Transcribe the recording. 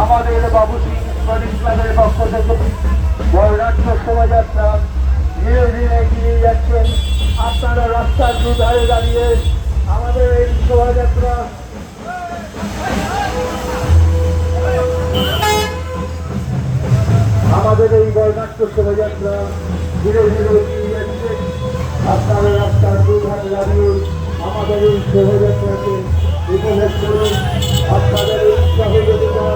আমাদের বাবুসি স্পোর্টিং ক্লাবের পক্ষ থেকে বর্ণাঢ্য শোভাযাত্রা ধীরে ধীরে এগিয়ে যাচ্ছেন। আপনারা রাস্তার দুধারে দাঁড়িয়ে আমাদের এই শোভাযাত্রা বর্ণাঢ্য শোভাযাত্রা ধীরে ধীরে এগিয়ে যাচ্ছে। আপনারা রাস্তার দুধারে দাঁড়িয়ে আমাদের এই শোভাযাত্রাকে উপভোগ করুন। আপনাদের এই সহযোগিতা